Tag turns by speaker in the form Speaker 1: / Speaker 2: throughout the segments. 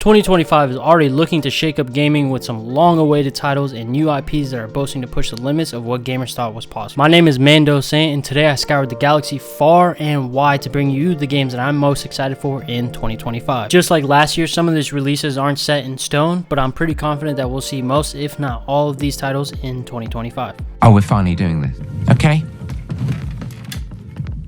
Speaker 1: 2025 is already looking to shake up gaming with some long-awaited titles and new IPs that are boasting to push the limits of what gamers thought was possible. My name is Mando Saint, and today I scoured the galaxy far and wide to bring you the games that I'm most excited for in 2025. Just like last year, some of these releases aren't set in stone, but I'm pretty confident that we'll see most, if not all, of these titles in 2025.
Speaker 2: Oh, we're finally doing this. Okay.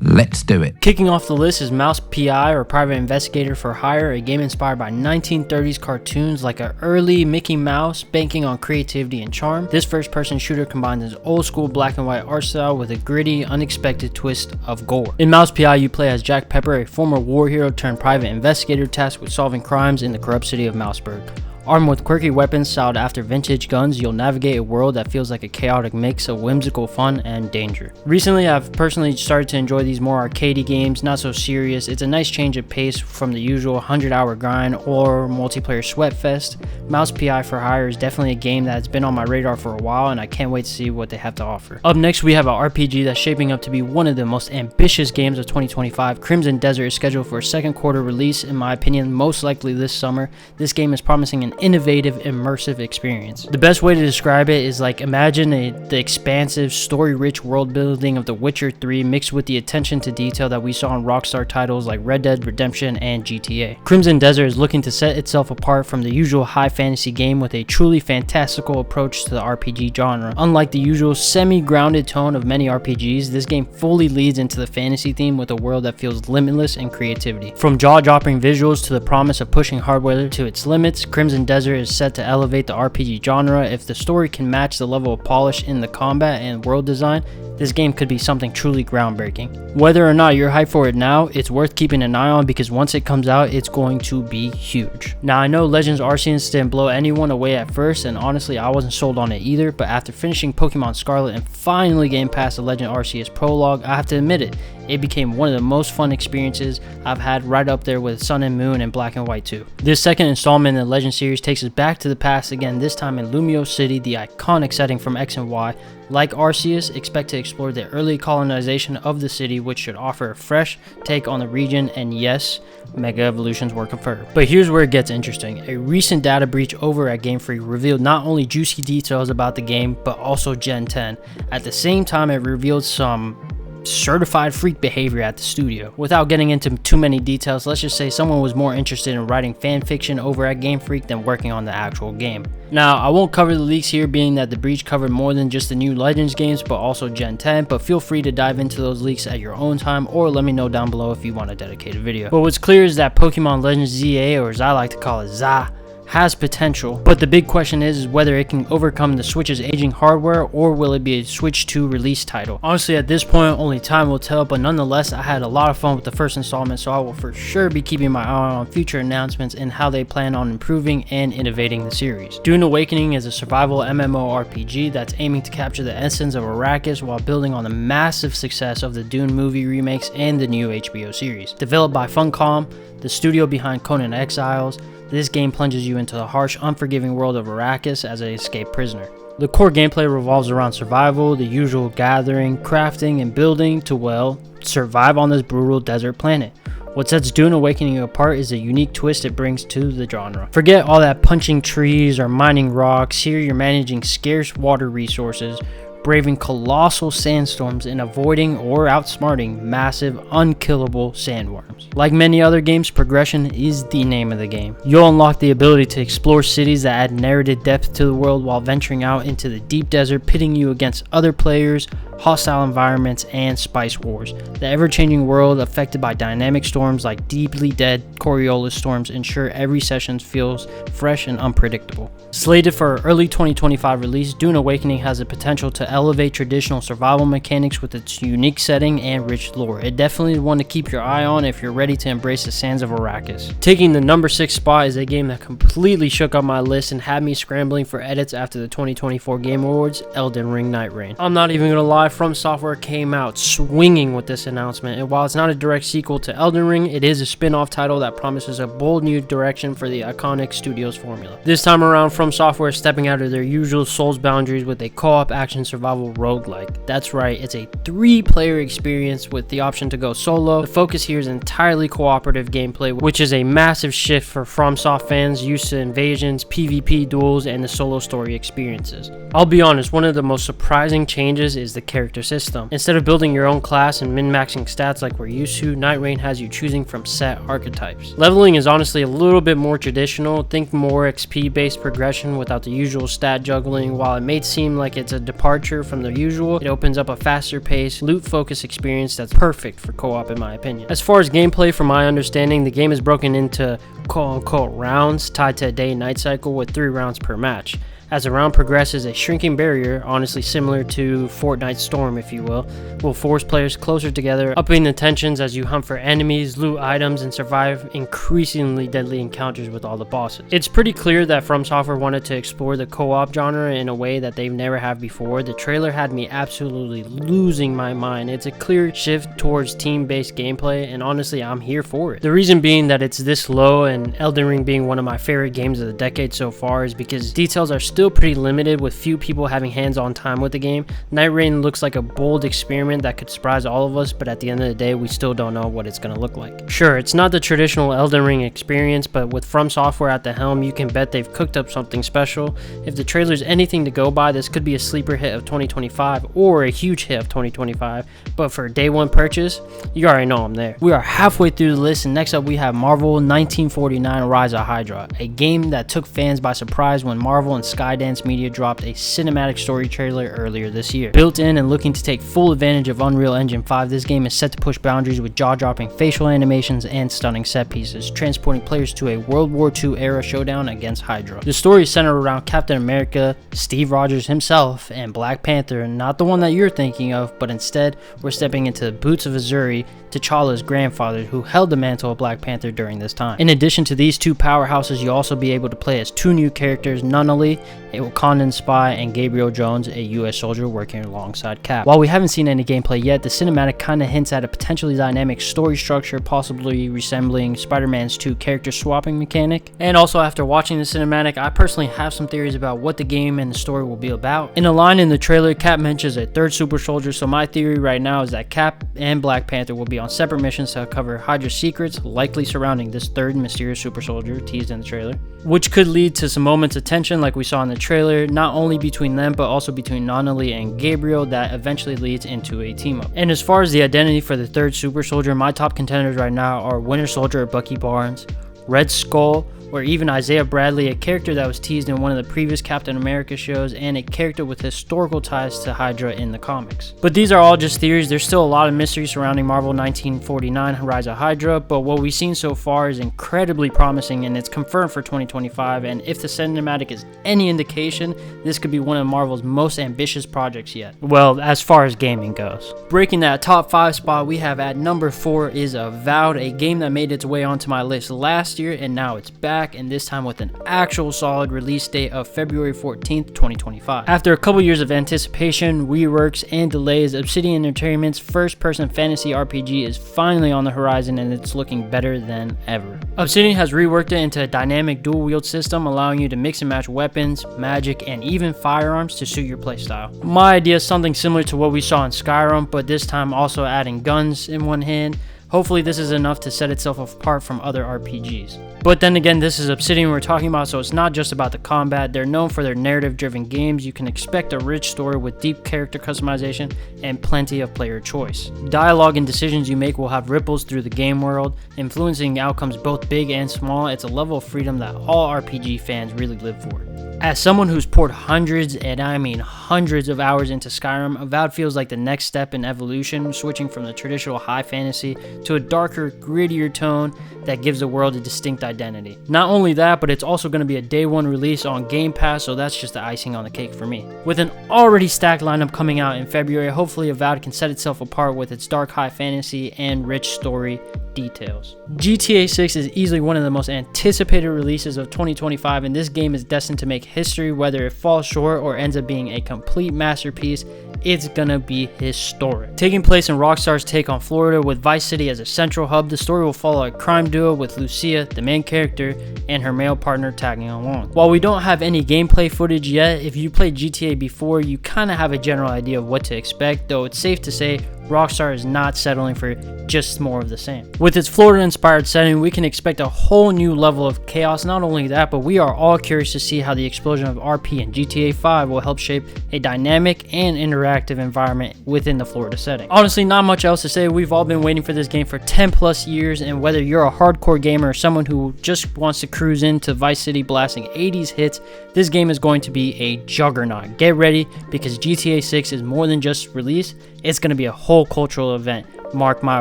Speaker 2: Let's do it.
Speaker 1: Kicking off the list is Mouse PI, or Private Investigator for Hire, a game inspired by 1930s cartoons like an early Mickey Mouse, banking on creativity and charm. This first-person shooter combines an old-school black and white art style with a gritty, unexpected twist of gore. In Mouse PI, you play as Jack Pepper, a former war hero turned private investigator tasked with solving crimes in the corrupt city of Mouseburg. Armed with quirky weapons styled after vintage guns, you'll navigate a world that feels like a chaotic mix of whimsical fun and danger. Recently, I've personally started to enjoy these more arcadey games, not so serious. It's a nice change of pace from the usual 100-hour grind or multiplayer sweatfest. Mouse PI for Hire is definitely a game that's been on my radar for a while, and I can't wait to see what they have to offer. Up next, we have an RPG that's shaping up to be one of the most ambitious games of 2025. Crimson Desert is scheduled for a second quarter release, in my opinion, most likely this summer. This game is promising an innovative, immersive experience. The best way to describe it is like imagine the expansive, story-rich world building of The Witcher 3 mixed with the attention to detail that we saw in Rockstar titles like Red Dead Redemption and GTA. Crimson Desert is looking to set itself apart from the usual high fantasy game with a truly fantastical approach to the RPG genre. Unlike the usual semi-grounded tone of many RPGs, this game fully leads into the fantasy theme with a world that feels limitless in creativity. From jaw-dropping visuals to the promise of pushing hardware to its limits, Crimson Desert is set to elevate the RPG genre. If the story can match the level of polish in the combat and world design, this game could be something truly groundbreaking. Whether or not you're hyped for it now, it's worth keeping an eye on because once it comes out, it's going to be huge. Now, I know Legends Arceus didn't blow anyone away at first, and honestly, I wasn't sold on it either, but after finishing Pokemon Scarlet and finally getting past the Legend Arceus prologue, I have to admit it became one of the most fun experiences I've had, right up there with Sun and Moon and Black and White 2. This second installment in the Legend series takes us back to the past again, this time in Lumio City, the iconic setting from X and Y. Like Arceus, expect to explore the early colonization of the city, which should offer a fresh take on the region, and yes, Mega Evolutions were confirmed. But here's where it gets interesting. A recent data breach over at Game Freak revealed not only juicy details about the game, but also Gen 10. At the same time, it revealed some certified freak behavior at the studio. Without getting into too many details, let's just say someone was more interested in writing fan fiction over at Game Freak than working on the actual game. Now, I won't cover the leaks here, being that the breach covered more than just the new Legends games, but also Gen 10, but feel free to dive into those leaks at your own time, or let me know down below if you want a dedicated video. But what's clear is that Pokemon Legends ZA, or as I like to call it, ZA, has potential, but the big question is whether it can overcome the Switch's aging hardware, or will it be a Switch 2 release title. Honestly, at this point, only time will tell, but nonetheless, I had a lot of fun with the first installment, so I will for sure be keeping my eye on future announcements and how they plan on improving and innovating the series. Dune Awakening is a survival MMORPG that's aiming to capture the essence of Arrakis while building on the massive success of the Dune movie remakes and the new HBO series. Developed by Funcom, the studio behind Conan Exiles, this game plunges you into the harsh, unforgiving world of Arrakis as an escaped prisoner. The core gameplay revolves around survival, the usual gathering, crafting, and building to, well, survive on this brutal desert planet. What sets Dune Awakening apart is the unique twist it brings to the genre. Forget all that punching trees or mining rocks. Here you're managing scarce water resources, braving colossal sandstorms, and avoiding or outsmarting massive, unkillable sandworms. Like many other games, progression is the name of the game. You'll unlock the ability to explore cities that add narrative depth to the world while venturing out into the deep desert, pitting you against other players, hostile environments, and spice wars. The ever-changing world, affected by dynamic storms like deeply dead Coriolis storms, ensure every session feels fresh and unpredictable. Slated for early 2025 release, Dune Awakening has the potential to elevate traditional survival mechanics with its unique setting and rich lore. It definitely is one to keep your eye on if you're ready to embrace the sands of Arrakis. Taking the number 6 spot is a game that completely shook up my list and had me scrambling for edits after the 2024 Game Awards, Elden Ring Night Reign. I'm not even gonna lie, that From Software came out swinging with this announcement, and while it's not a direct sequel to Elden Ring, it is a spin-off title that promises a bold new direction for the iconic studio's formula. This time around, From Software is stepping out of their usual Souls boundaries with a co-op action survival roguelike. That's right, it's a 3-player experience with the option to go solo. The focus here is entirely cooperative gameplay, which is a massive shift for FromSoft fans used to invasions, PvP duels, and the solo story experiences. I'll be honest, one of the most surprising changes is the character system. Instead of building your own class and min-maxing stats like we're used to, Night Rain has you choosing from set archetypes. Leveling is honestly a little bit more traditional. Think more XP based progression without the usual stat juggling. While it may seem like it's a departure from the usual, it opens up a faster paced, loot focused experience that's perfect for co-op in my opinion. As far as gameplay, from my understanding, the game is broken into quote-unquote rounds tied to a day-night cycle with 3 rounds per match. As the round progresses, a shrinking barrier, honestly similar to Fortnite Storm if you will force players closer together, upping the tensions as you hunt for enemies, loot items, and survive increasingly deadly encounters with all the bosses. It's pretty clear that From Software wanted to explore the co-op genre in a way that they've never have before. The trailer had me absolutely losing my mind. It's a clear shift towards team-based gameplay, and honestly, I'm here for it. The reason being that it's this low, and Elden Ring being one of my favorite games of the decade so far, is because details are still pretty limited with few people having hands-on time with the game. Night Rain looks like a bold experiment that could surprise all of us, but at the end of the day, we still don't know what it's going to look like. Sure, it's not the traditional Elden Ring experience, but with From Software at the helm, you can bet they've cooked up something special. If the trailer's anything to go by, this could be a sleeper hit of 2025 or a huge hit of 2025, but for day one purchase, you already know I'm there. We are halfway through the list, and next up we have Marvel 1949 Rise of Hydra, a game that took fans by surprise when Marvel and Skydance Media dropped a cinematic story trailer earlier this year. Built in and looking to take full advantage of Unreal Engine 5, this game is set to push boundaries with jaw-dropping facial animations and stunning set pieces, transporting players to a World War II era showdown against Hydra. The story is centered around Captain America, Steve Rogers himself, and Black Panther, not the one that you're thinking of, but instead we're stepping into the boots of Azuri, T'Challa's grandfather, who held the mantle of Black Panther during this time. In addition to these two powerhouses, you'll also be able to play as 2 new characters, Nunnally, a Wakandan spy, and Gabriel Jones, a US soldier working alongside Cap. While we haven't seen any gameplay yet, the cinematic kinda hints at a potentially dynamic story structure, possibly resembling Spider-Man's 2 character swapping mechanic. And also, after watching the cinematic, I personally have some theories about what the game and the story will be about. In a line in the trailer, Cap mentions a 3rd super soldier, so my theory right now is that Cap and Black Panther will be on separate missions to uncover Hydra's secrets, likely surrounding this 3rd mysterious super soldier teased in the trailer, which could lead to some moments of tension like we saw in the trailer, not only between them but also between Nunnally and Gabriel, that eventually leads into a team up. And as far as the identity for the 3rd super soldier, my top contenders right now are Winter Soldier or Bucky Barnes, Red Skull, or even Isaiah Bradley, a character that was teased in one of the previous Captain America shows and a character with historical ties to Hydra in the comics. But these are all just theories. There's still a lot of mystery surrounding Marvel 1949 Rise of Hydra, but what we've seen so far is incredibly promising, and it's confirmed for 2025, and if the cinematic is any indication, this could be one of Marvel's most ambitious projects yet. Well, as far as gaming goes. Breaking that top 5 spot, we have at number 4 is Avowed, a game that made its way onto my list last year, and now it's back, and this time with an actual solid release date of February 14th, 2025. After a couple years of anticipation, reworks, and delays, Obsidian Entertainment's first-person fantasy RPG is finally on the horizon, and it's looking better than ever. Obsidian has reworked it into a dynamic dual-wield system, allowing you to mix and match weapons, magic, and even firearms to suit your playstyle. My idea is something similar to what we saw in Skyrim, but this time also adding guns in one hand. Hopefully this is enough to set itself apart from other RPGs. But then again, this is Obsidian we're talking about, so it's not just about the combat. They're known for their narrative-driven games. You can expect a rich story with deep character customization and plenty of player choice. Dialogue and decisions you make will have ripples through the game world, influencing outcomes both big and small. It's a level of freedom that all RPG fans really live for. As someone who's poured hundreds, and I mean hundreds of hours into Skyrim, Avowed feels like the next step in evolution, switching from the traditional high fantasy to a darker, grittier tone that gives the world a distinct identity. Not only that, but it's also going to be a day one release on Game Pass, so that's just the icing on the cake for me. With an already stacked lineup coming out in February, hopefully Avowed can set itself apart with its dark high fantasy and rich story details. GTA 6 is easily one of the most anticipated releases of 2025, and this game is destined to make history. Whether it falls short or ends up being a complete masterpiece, it's gonna be historic. Taking place in Rockstar's take on Florida with Vice City as a central hub, the story will follow a crime duo with Lucia, the main character, and her male partner tagging along. While we don't have any gameplay footage yet, if you played GTA before, you kind of have a general idea of what to expect, though it's safe to say Rockstar is not settling for just more of the same. With its Florida-inspired setting, we can expect a whole new level of chaos. Not only that, but we are all curious to see how the explosion of RP and GTA 5 will help shape a dynamic and interactive environment within the Florida setting. Honestly, not much else to say. We've all been waiting for this game for 10 plus years, and whether you're a hardcore gamer or someone who just wants to cruise into Vice City blasting 80s hits, this game is going to be a juggernaut. Get ready, because GTA 6 is more than just release, it's going to be a whole cultural event. Mark my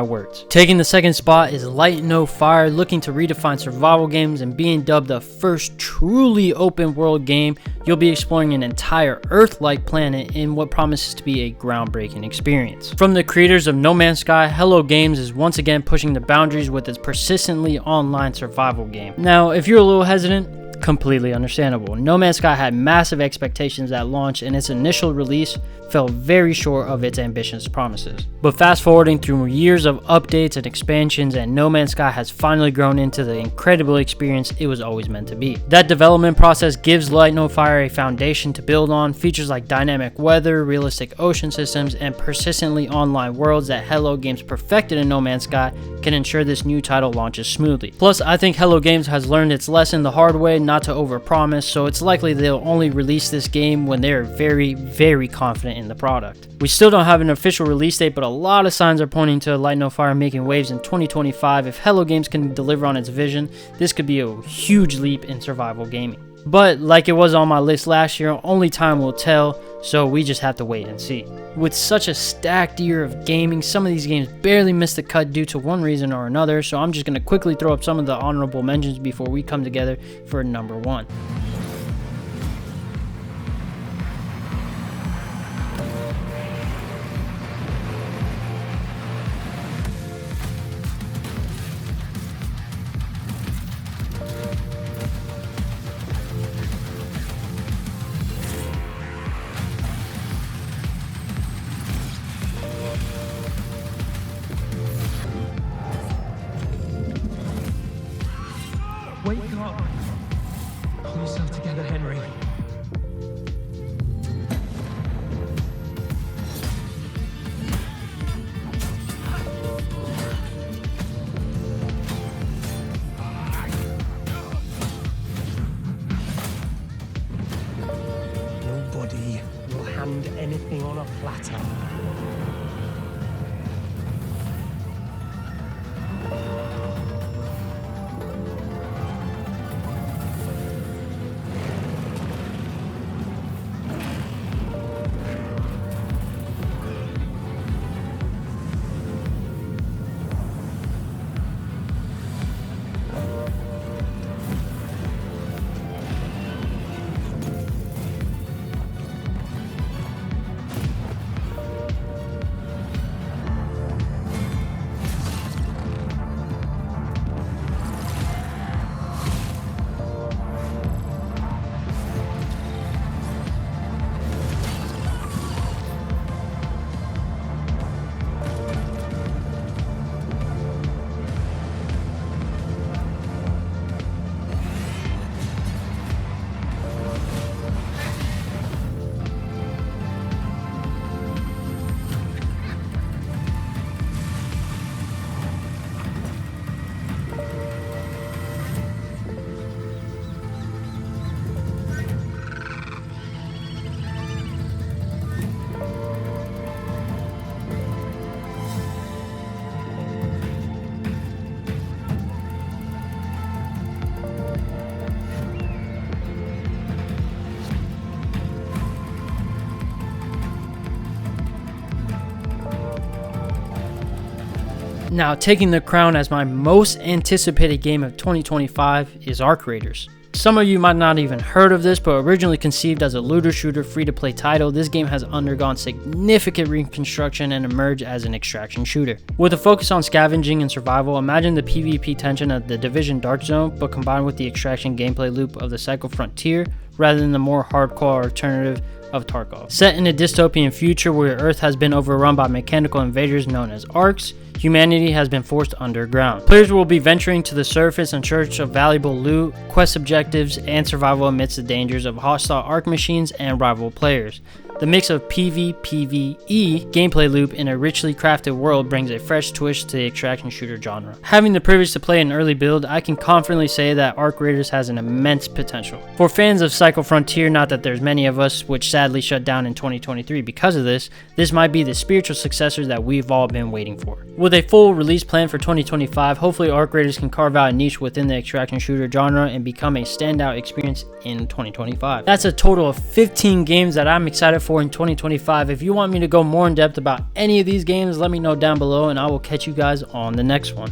Speaker 1: words. Taking the second spot is Light No Fire, looking to redefine survival games and being dubbed the first truly open world game. You'll be exploring an entire Earth-like planet in what promises to be a groundbreaking experience. From the creators of No Man's Sky, Hello Games is once again pushing the boundaries with its persistently online survival game. Now, if you're a little hesitant, completely understandable. No Man's Sky had massive expectations at launch, and its initial release fell very short of its ambitious promises. But fast forwarding through years of updates and expansions, and No Man's Sky has finally grown into the incredible experience it was always meant to be. That development process gives Light No Fire a foundation to build on. Features like dynamic weather, realistic ocean systems, and persistently online worlds that Hello Games perfected in No Man's Sky can ensure this new title launches smoothly. Plus, I think Hello Games has learned its lesson the hard way, not to overpromise, so it's likely they'll only release this game when they're very, very confident in the product. We still don't have an official release date, but a lot of signs are pointing to Light No Fire making waves in 2025. If Hello Games can deliver on its vision, this could be a huge leap in survival gaming. But like it was on my list last year, only time will tell, so we just have to wait and see. With such a stacked year of gaming, some of these games barely missed the cut due to one reason or another, so I'm just going to quickly throw up some of the honorable mentions before we come together for number 1.
Speaker 3: Wake up! Pull yourself together, Henry. Nobody will hand anything on a platter.
Speaker 1: Now, taking the crown as my most anticipated game of 2025 is Arc Raiders. Some of you might not even heard of this, but originally conceived as a looter shooter free-to-play title, this game has undergone significant reconstruction and emerged as an extraction shooter. With a focus on scavenging and survival, imagine the PvP tension of the Division Dark Zone, but combined with the extraction gameplay loop of the Cycle Frontier, rather than the more hardcore alternative of Tarkov. Set in a dystopian future where Earth has been overrun by mechanical invaders known as Arcs, humanity has been forced underground. Players will be venturing to the surface in search of valuable loot, quest objectives, and survival amidst the dangers of hostile Arc machines and rival players. The mix of PvPvE gameplay loop in a richly crafted world brings a fresh twist to the extraction shooter genre. Having the privilege to play an early build, I can confidently say that Arc Raiders has an immense potential. For fans of Cycle Frontier, not that there's many of us, which sadly shut down in 2023 because of this might be the spiritual successor that we've all been waiting for. With a full release plan for 2025, hopefully Arc Raiders can carve out a niche within the extraction shooter genre and become a standout experience in 2025. That's a total of 15 games that I'm excited for in 2025. If you want me to go more in depth about any of these games, let me know down below and I will catch you guys on the next one.